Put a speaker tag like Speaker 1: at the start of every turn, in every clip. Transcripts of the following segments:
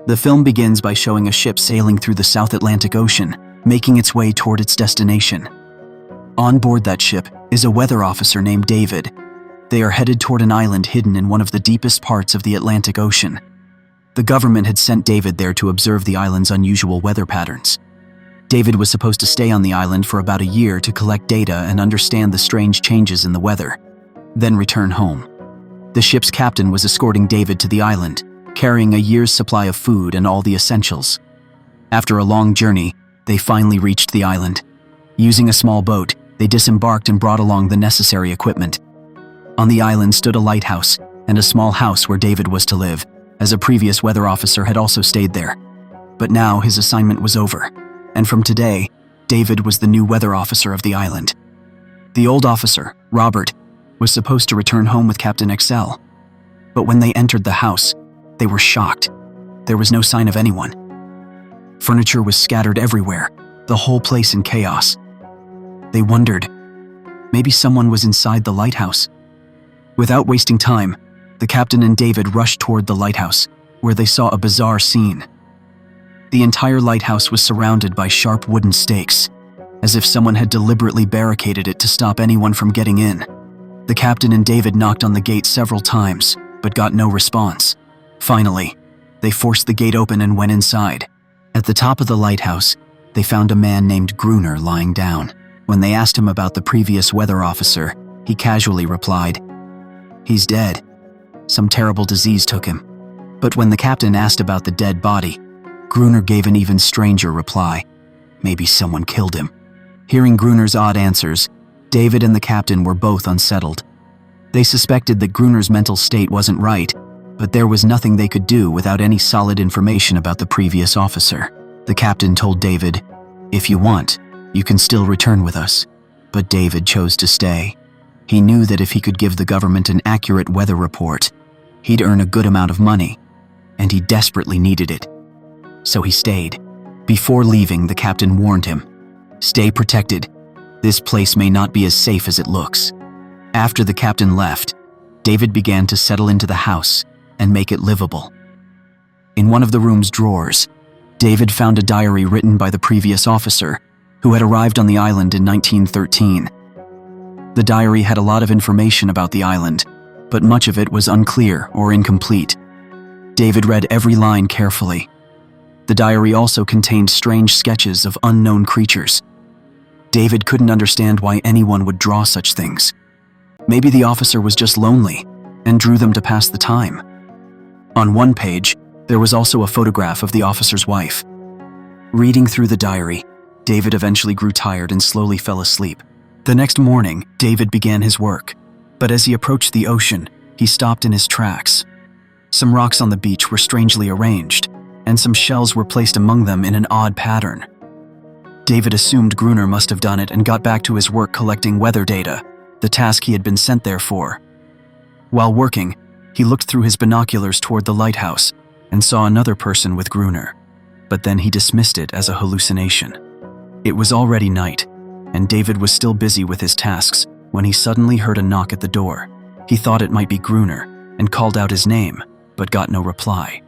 Speaker 1: The film begins by showing a ship sailing through the South Atlantic Ocean, making its way toward its destination. On board that ship is a weather officer named David. They are headed toward an island hidden in one of the deepest parts of the Atlantic Ocean. The government had sent David there to observe the island's unusual weather patterns. David was supposed to stay on the island for about a year to collect data and understand the strange changes in the weather, then return home. The ship's captain was escorting David to the island, carrying a year's supply of food and all the essentials. After a long journey, they finally reached the island. Using a small boat, they disembarked and brought along the necessary equipment. On the island stood a lighthouse and a small house where David was to live, as a previous weather officer had also stayed there. But now his assignment was over, and from today, David was the new weather officer of the island. The old officer, Robert, was supposed to return home with Captain Excel. But when they entered the house, they were shocked. There was no sign of anyone. Furniture was scattered everywhere, the whole place in chaos. They wondered, maybe someone was inside the lighthouse. Without wasting time, the captain and David rushed toward the lighthouse, where they saw a bizarre scene. The entire lighthouse was surrounded by sharp wooden stakes, as if someone had deliberately barricaded it to stop anyone from getting in. The captain and David knocked on the gate several times, but got no response. Finally, they forced the gate open and went inside. At the top of the lighthouse, they found a man named Gruner lying down. When they asked him about the previous weather officer, he casually replied, "He's dead. Some terrible disease took him." But when the captain asked about the dead body, Gruner gave an even stranger reply. Maybe someone killed him. Hearing Gruner's odd answers, David and the captain were both unsettled. They suspected that Gruner's mental state wasn't right, but there was nothing they could do without any solid information about the previous officer. The captain told David, "If you want, you can still return with us." But David chose to stay. He knew that if he could give the government an accurate weather report, he'd earn a good amount of money, and he desperately needed it. So he stayed. Before leaving, the captain warned him, "Stay protected. This place may not be as safe as it looks." After the captain left, David began to settle into the house and make it livable. In one of the room's drawers, David found a diary written by the previous officer, who had arrived on the island in 1913. The diary had a lot of information about the island, but much of it was unclear or incomplete. David read every line carefully. The diary also contained strange sketches of unknown creatures. David couldn't understand why anyone would draw such things. Maybe the officer was just lonely and drew them to pass the time. On one page, there was also a photograph of the officer's wife. Reading through the diary, David eventually grew tired and slowly fell asleep. The next morning, David began his work, but as he approached the ocean, he stopped in his tracks. Some rocks on the beach were strangely arranged, and some shells were placed among them in an odd pattern. David assumed Gruner must have done it and got back to his work collecting weather data, the task he had been sent there for. While working, he looked through his binoculars toward the lighthouse and saw another person with Gruner, but then he dismissed it as a hallucination. It was already night, and David was still busy with his tasks when he suddenly heard a knock at the door. He thought it might be Gruner and called out his name, but got no reply.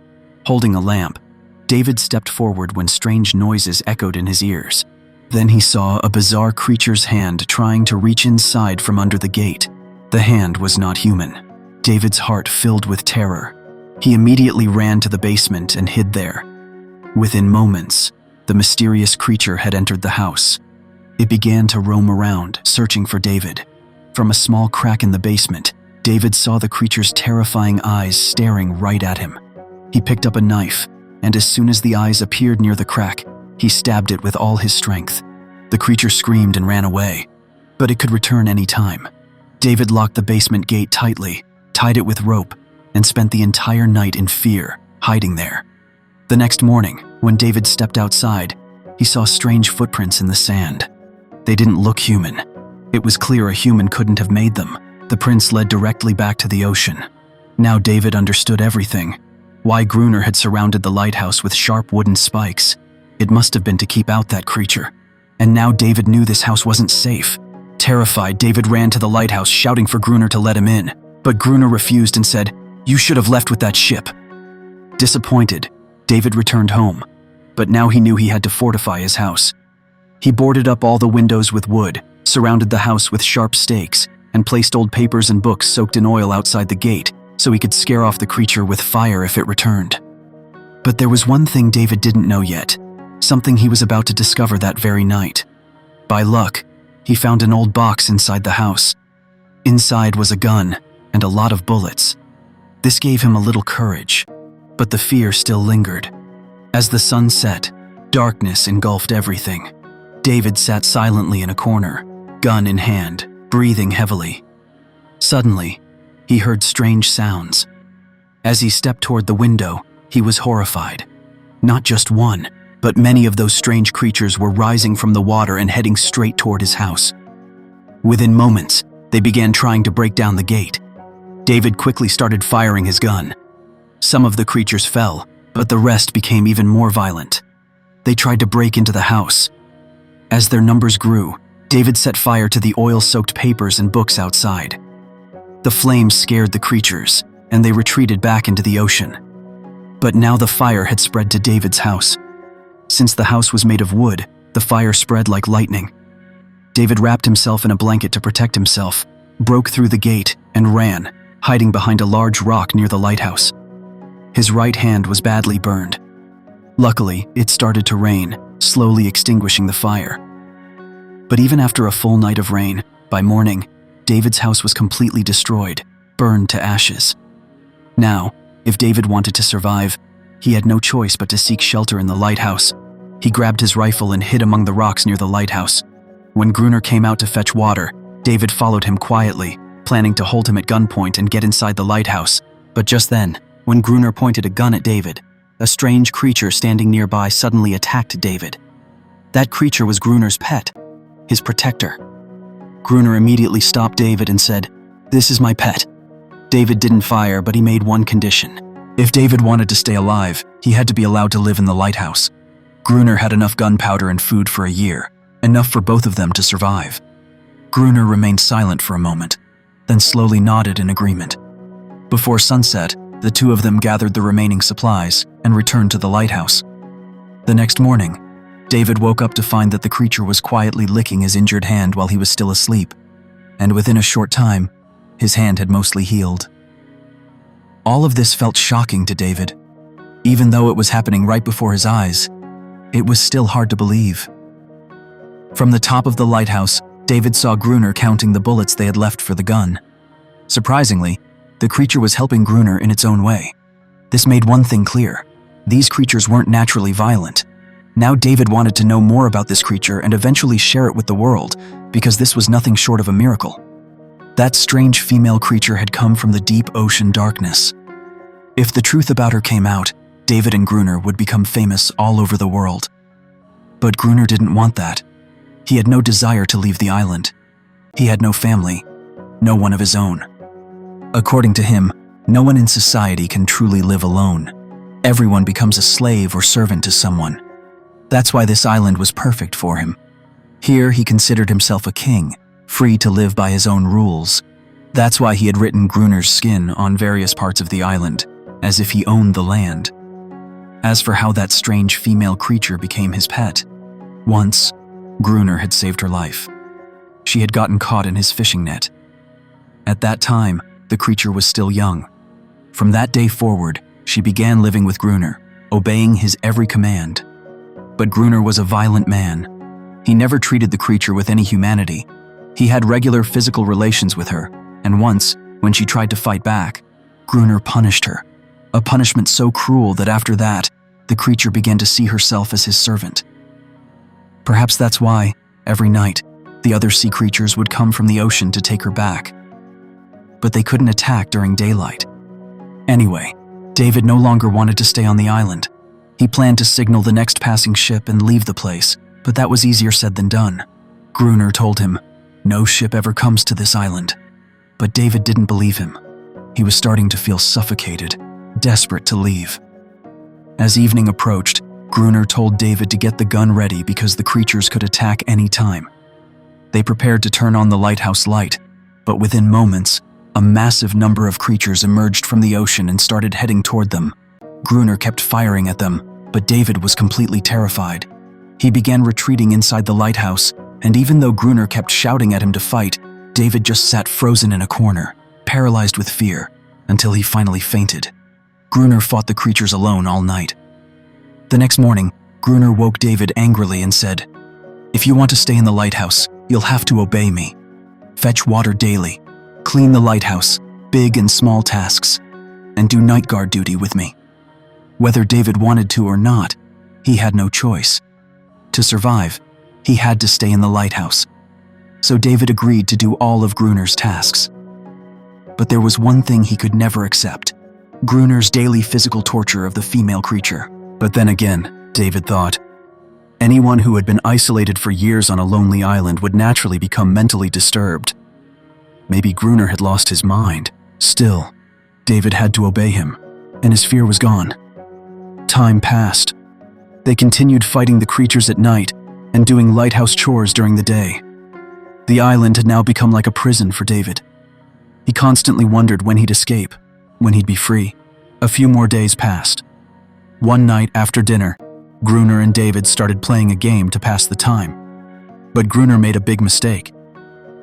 Speaker 1: Holding a lamp, David stepped forward when strange noises echoed in his ears. Then he saw a bizarre creature's hand trying to reach inside from under the gate. The hand was not human. David's heart filled with terror. He immediately ran to the basement and hid there. Within moments, the mysterious creature had entered the house. It began to roam around, searching for David. From a small crack in the basement, David saw the creature's terrifying eyes staring right at him. He picked up a knife, and as soon as the eyes appeared near the crack, he stabbed it with all his strength. The creature screamed and ran away, but it could return any time. David locked the basement gate tightly, tied it with rope, and spent the entire night in fear, hiding there. The next morning, when David stepped outside, he saw strange footprints in the sand. They didn't look human. It was clear a human couldn't have made them. The prints led directly back to the ocean. Now David understood everything. Why Gruner had surrounded the lighthouse with sharp wooden spikes. It must have been to keep out that creature. And now David knew this house wasn't safe. Terrified, David ran to the lighthouse, shouting for Gruner to let him in. But Gruner refused and said, "You should have left with that ship." Disappointed, David returned home, but now he knew he had to fortify his house. He boarded up all the windows with wood, surrounded the house with sharp stakes, and placed old papers and books soaked in oil outside the gate so he could scare off the creature with fire if it returned. But there was one thing David didn't know yet, something he was about to discover that very night. By luck, he found an old box inside the house. Inside was a gun and a lot of bullets. This gave him a little courage, but the fear still lingered. As the sun set, darkness engulfed everything. David sat silently in a corner, gun in hand, breathing heavily. Suddenly, he heard strange sounds. As he stepped toward the window, he was horrified. Not just one, but many of those strange creatures were rising from the water and heading straight toward his house. Within moments, they began trying to break down the gate. David quickly started firing his gun. Some of the creatures fell, but the rest became even more violent. They tried to break into the house. As their numbers grew, David set fire to the oil-soaked papers and books outside. The flames scared the creatures, and they retreated back into the ocean. But now the fire had spread to David's house. Since the house was made of wood, the fire spread like lightning. David wrapped himself in a blanket to protect himself, broke through the gate, and ran, hiding behind a large rock near the lighthouse. His right hand was badly burned. Luckily, it started to rain, slowly extinguishing the fire. But even after a full night of rain, by morning, David's house was completely destroyed, burned to ashes. Now, if David wanted to survive, he had no choice but to seek shelter in the lighthouse. He grabbed his rifle and hid among the rocks near the lighthouse. When Gruner came out to fetch water, David followed him quietly, planning to hold him at gunpoint and get inside the lighthouse. But just then, when Gruner pointed a gun at David, a strange creature standing nearby suddenly attacked David. That creature was Gruner's pet, his protector. Gruner immediately stopped David and said, "This is my pet." David didn't fire, but he made one condition. If David wanted to stay alive, he had to be allowed to live in the lighthouse. Gruner had enough gunpowder and food for a year, enough for both of them to survive. Gruner remained silent for a moment, then slowly nodded in agreement. Before sunset, the two of them gathered the remaining supplies and returned to the lighthouse. The next morning, David woke up to find that the creature was quietly licking his injured hand while he was still asleep, and within a short time, his hand had mostly healed. All of this felt shocking to David. Even though it was happening right before his eyes, it was still hard to believe. From the top of the lighthouse, David saw Gruner counting the bullets they had left for the gun. Surprisingly, the creature was helping Gruner in its own way. This made one thing clear: these creatures weren't naturally violent. Now David wanted to know more about this creature and eventually share it with the world, because this was nothing short of a miracle. That strange female creature had come from the deep ocean darkness. If the truth about her came out, David and Gruner would become famous all over the world. But Gruner didn't want that. He had no desire to leave the island. He had no family, no one of his own. According to him, no one in society can truly live alone. Everyone becomes a slave or servant to someone. That's why this island was perfect for him. Here he considered himself a king, free to live by his own rules. That's why he had written Gruner's skin on various parts of the island, as if he owned the land. As for how that strange female creature became his pet, once, Gruner had saved her life. She had gotten caught in his fishing net. At that time, the creature was still young. From that day forward, she began living with Gruner, obeying his every command. But Gruner was a violent man. He never treated the creature with any humanity. He had regular physical relations with her, and once, when she tried to fight back, Gruner punished her. A punishment so cruel that after that, the creature began to see herself as his servant. Perhaps that's why, every night, the other sea creatures would come from the ocean to take her back. But they couldn't attack during daylight. Anyway, David no longer wanted to stay on the island. He planned to signal the next passing ship and leave the place, but that was easier said than done. Gruner told him, "No ship ever comes to this island." But David didn't believe him. He was starting to feel suffocated, desperate to leave. As evening approached, Gruner told David to get the gun ready because the creatures could attack any time. They prepared to turn on the lighthouse light, but within moments, a massive number of creatures emerged from the ocean and started heading toward them. Gruner kept firing at them, but David was completely terrified. He began retreating inside the lighthouse, and even though Gruner kept shouting at him to fight, David just sat frozen in a corner, paralyzed with fear, until he finally fainted. Gruner fought the creatures alone all night. The next morning, Gruner woke David angrily and said, "If you want to stay in the lighthouse, you'll have to obey me. Fetch water daily, clean the lighthouse, big and small tasks, and do night guard duty with me." Whether David wanted to or not, he had no choice. To survive, he had to stay in the lighthouse. So David agreed to do all of Gruner's tasks. But there was one thing he could never accept: Gruner's daily physical torture of the female creature. But then again, David thought, anyone who had been isolated for years on a lonely island would naturally become mentally disturbed. Maybe Gruner had lost his mind. Still, David had to obey him, and his fear was gone. Time passed. They continued fighting the creatures at night and doing lighthouse chores during the day. The island had now become like a prison for David. He constantly wondered when he'd escape, when he'd be free. A few more days passed. One night after dinner, Gruner and David started playing a game to pass the time. But Gruner made a big mistake.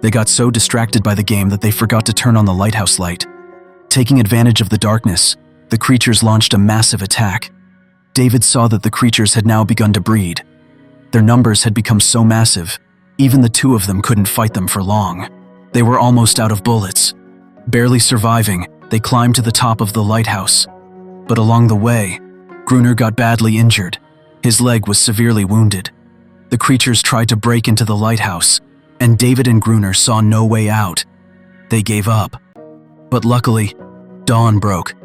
Speaker 1: They got so distracted by the game that they forgot to turn on the lighthouse light. Taking advantage of the darkness, the creatures launched a massive attack. David saw that the creatures had now begun to breed. Their numbers had become so massive, even the two of them couldn't fight them for long. They were almost out of bullets. Barely surviving, they climbed to the top of the lighthouse. But along the way, Gruner got badly injured. His leg was severely wounded. The creatures tried to break into the lighthouse, and David and Gruner saw no way out. They gave up. But luckily, dawn broke.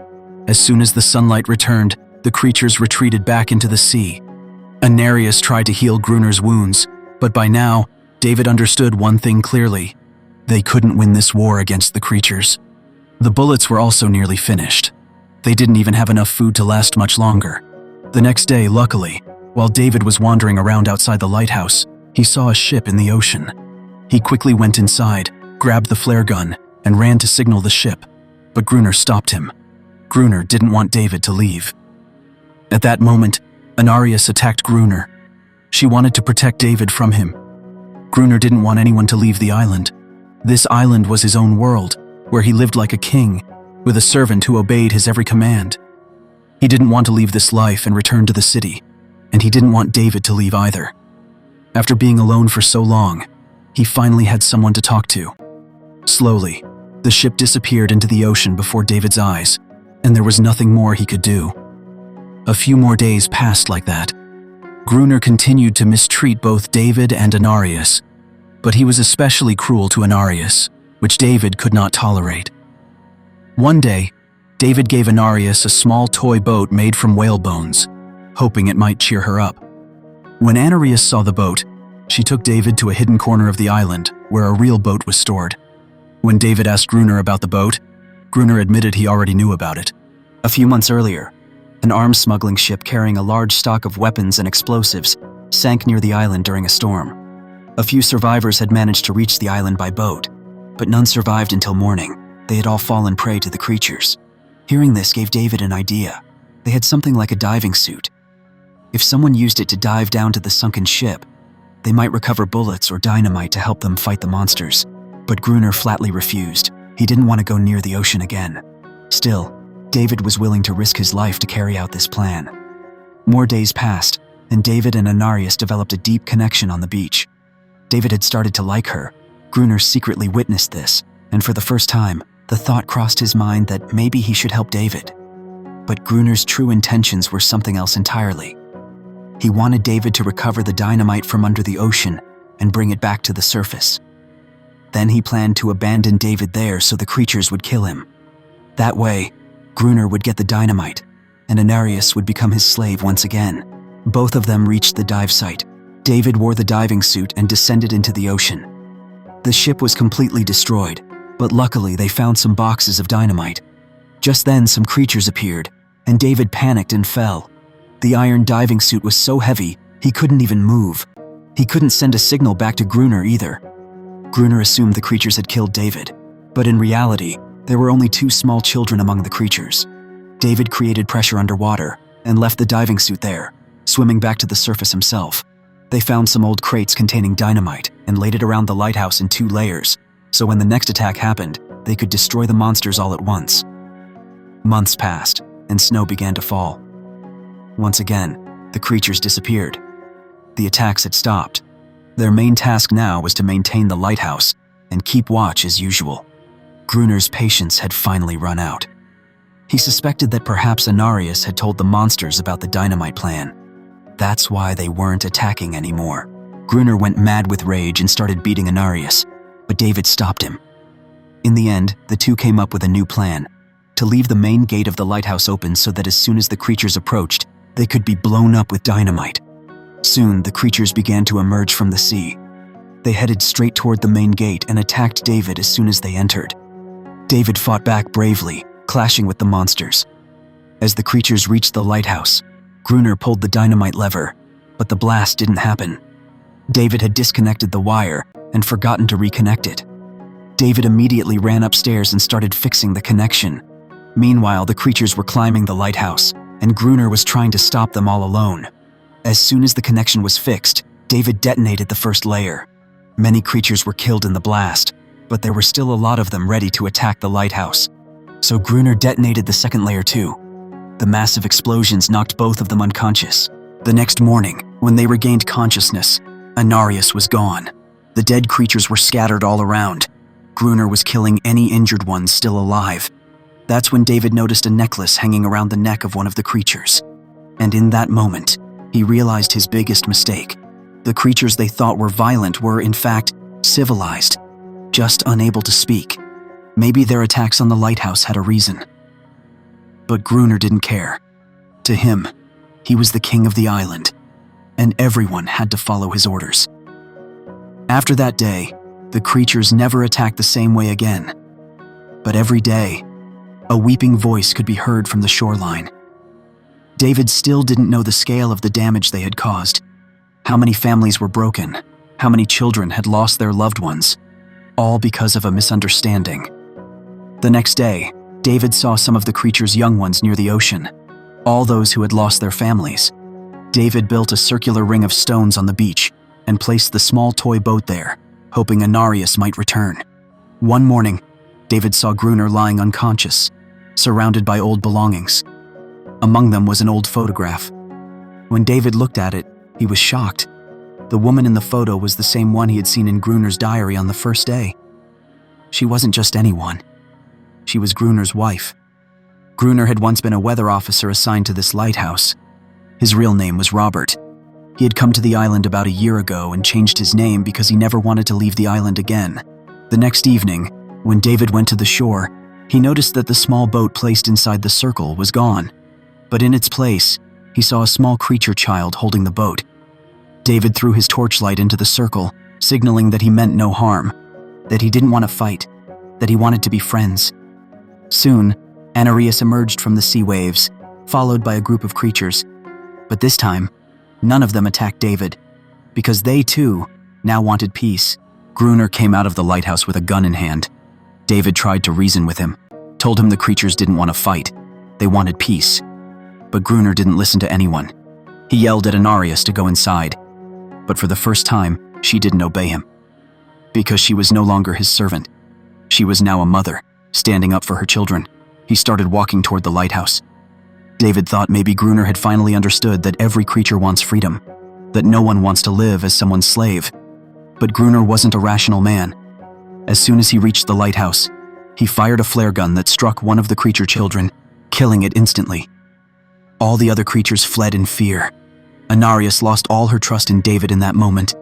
Speaker 1: As soon as the sunlight returned, the creatures retreated back into the sea. Anarius tried to heal Gruner's wounds, but by now, David understood one thing clearly: they couldn't win this war against the creatures. The bullets were also nearly finished. They didn't even have enough food to last much longer. The next day, luckily, while David was wandering around outside the lighthouse, he saw a ship in the ocean. He quickly went inside, grabbed the flare gun, and ran to signal the ship, but Gruner stopped him. Gruner didn't want David to leave. At that moment, Anarius attacked Gruner. She wanted to protect David from him. Gruner didn't want anyone to leave the island. This island was his own world, where he lived like a king, with a servant who obeyed his every command. He didn't want to leave this life and return to the city, and he didn't want David to leave either. After being alone for so long, he finally had someone to talk to. Slowly, the ship disappeared into the ocean before David's eyes, and there was nothing more he could do. A few more days passed like that. Gruner continued to mistreat both David and Anarius, but he was especially cruel to Anarius, which David could not tolerate. One day, David gave Anarius a small toy boat made from whale bones, hoping it might cheer her up. When Anarius saw the boat, she took David to a hidden corner of the island where a real boat was stored. When David asked Gruner about the boat, Gruner admitted he already knew about it. A few months earlier, an arms smuggling ship carrying a large stock of weapons and explosives sank near the island during a storm. A few survivors had managed to reach the island by boat, but none survived until morning. They had all fallen prey to the creatures. Hearing this gave David an idea. They had something like a diving suit. If someone used it to dive down to the sunken ship, they might recover bullets or dynamite to help them fight the monsters. But Gruner flatly refused. He didn't want to go near the ocean again. Still, David was willing to risk his life to carry out this plan. More days passed, and David and Anarius developed a deep connection on the beach. David had started to like her. Gruner secretly witnessed this, and for the first time, the thought crossed his mind that maybe he should help David. But Gruner's true intentions were something else entirely. He wanted David to recover the dynamite from under the ocean and bring it back to the surface. Then he planned to abandon David there so the creatures would kill him. That way, Gruner would get the dynamite, and Anarius would become his slave once again. Both of them reached the dive site. David wore the diving suit and descended into the ocean. The ship was completely destroyed, but luckily they found some boxes of dynamite. Just then, some creatures appeared, and David panicked and fell. The iron diving suit was so heavy, he couldn't even move. He couldn't send a signal back to Gruner either. Gruner assumed the creatures had killed David, but in reality, there were only 2 small children among the creatures. David created pressure underwater and left the diving suit there, swimming back to the surface himself. They found some old crates containing dynamite and laid it around the lighthouse in 2 layers, so when the next attack happened, they could destroy the monsters all at once. Months passed, and snow began to fall. Once again, the creatures disappeared. The attacks had stopped. Their main task now was to maintain the lighthouse and keep watch as usual. Gruner's patience had finally run out. He suspected that perhaps Anarius had told the monsters about the dynamite plan. That's why they weren't attacking anymore. Gruner went mad with rage and started beating Anarius, but David stopped him. In the end, the two came up with a new plan: to leave the main gate of the lighthouse open so that as soon as the creatures approached, they could be blown up with dynamite. Soon, the creatures began to emerge from the sea. They headed straight toward the main gate and attacked David as soon as they entered. David fought back bravely, clashing with the monsters. As the creatures reached the lighthouse, Gruner pulled the dynamite lever, but the blast didn't happen. David had disconnected the wire and forgotten to reconnect it. David immediately ran upstairs and started fixing the connection. Meanwhile, the creatures were climbing the lighthouse, and Gruner was trying to stop them all alone. As soon as the connection was fixed, David detonated the first layer. Many creatures were killed in the blast, but there were still a lot of them ready to attack the lighthouse. So Gruner detonated the second layer too. The massive explosions knocked both of them unconscious. The next morning, when they regained consciousness, Anarius was gone. The dead creatures were scattered all around. Gruner was killing any injured ones still alive. That's when David noticed a necklace hanging around the neck of one of the creatures. And in that moment, he realized his biggest mistake. The creatures they thought were violent were, in fact, civilized, just unable to speak. Maybe their attacks on the lighthouse had a reason. But Gruner didn't care. To him, he was the king of the island, and everyone had to follow his orders. After that day, the creatures never attacked the same way again. But every day, a weeping voice could be heard from the shoreline. David still didn't know the scale of the damage they had caused. How many families were broken, how many children had lost their loved ones, all because of a misunderstanding. The next day, David saw some of the creatures' young ones near the ocean, all those who had lost their families. David built a circular ring of stones on the beach and placed the small toy boat there, hoping Anarius might return. One morning, David saw Gruner lying unconscious, surrounded by old belongings. Among them was an old photograph. When David looked at it, he was shocked. The woman in the photo was the same one he had seen in Gruner's diary on the first day. She wasn't just anyone. She was Gruner's wife. Gruner had once been a weather officer assigned to this lighthouse. His real name was Robert. He had come to the island about a year ago and changed his name because he never wanted to leave the island again. The next evening, when David went to the shore, he noticed that the small boat placed inside the circle was gone. But in its place, he saw a small creature child holding the boat. David threw his torchlight into the circle, signaling that he meant no harm, that he didn't want to fight, that he wanted to be friends. Soon, Anarius emerged from the sea waves, followed by a group of creatures. But this time, none of them attacked David, because they too now wanted peace. Gruner came out of the lighthouse with a gun in hand. David tried to reason with him, told him the creatures didn't want to fight, they wanted peace. But Gruner didn't listen to anyone. He yelled at Anarius to go inside, but for the first time, she didn't obey him. Because she was no longer his servant. She was now a mother, standing up for her children. He started walking toward the lighthouse. David thought maybe Gruner had finally understood that every creature wants freedom, that no one wants to live as someone's slave. But Gruner wasn't a rational man. As soon as he reached the lighthouse, he fired a flare gun that struck one of the creature children, killing it instantly. All the other creatures fled in fear. Anarius lost all her trust in David in that moment.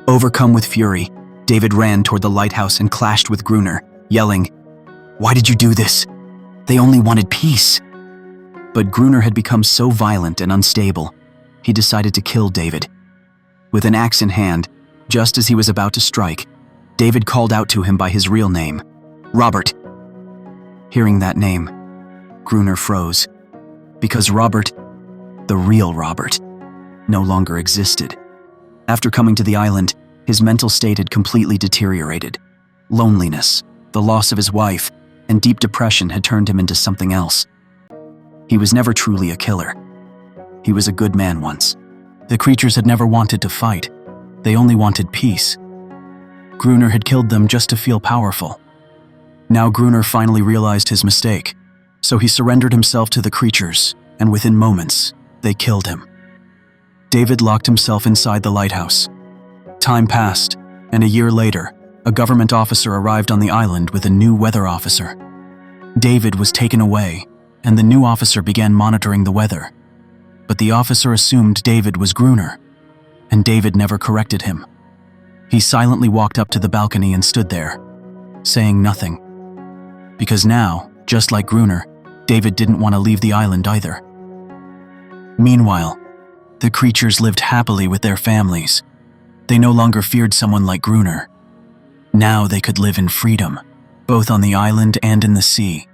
Speaker 1: Overcome with fury, David ran toward the lighthouse and clashed with Gruner, yelling, "Why did you do this? They only wanted peace." But Gruner had become so violent and unstable, he decided to kill David. With an axe in hand, just as he was about to strike, David called out to him by his real name, Robert. Hearing that name, Gruner froze, because Robert, the real Robert, no longer existed. After coming to the island, his mental state had completely deteriorated. Loneliness, the loss of his wife, and deep depression had turned him into something else. He was never truly a killer. He was a good man once. The creatures had never wanted to fight. They only wanted peace. Gruner had killed them just to feel powerful. Now Gruner finally realized his mistake, so he surrendered himself to the creatures, and within moments, they killed him. David locked himself inside the lighthouse. Time passed, and a year later, a government officer arrived on the island with a new weather officer. David was taken away, and the new officer began monitoring the weather. But the officer assumed David was Gruner, and David never corrected him. He silently walked up to the balcony and stood there, saying nothing. Because now, just like Gruner, David didn't want to leave the island either. Meanwhile, the creatures lived happily with their families. They no longer feared someone like Gruner. Now they could live in freedom, both on the island and in the sea.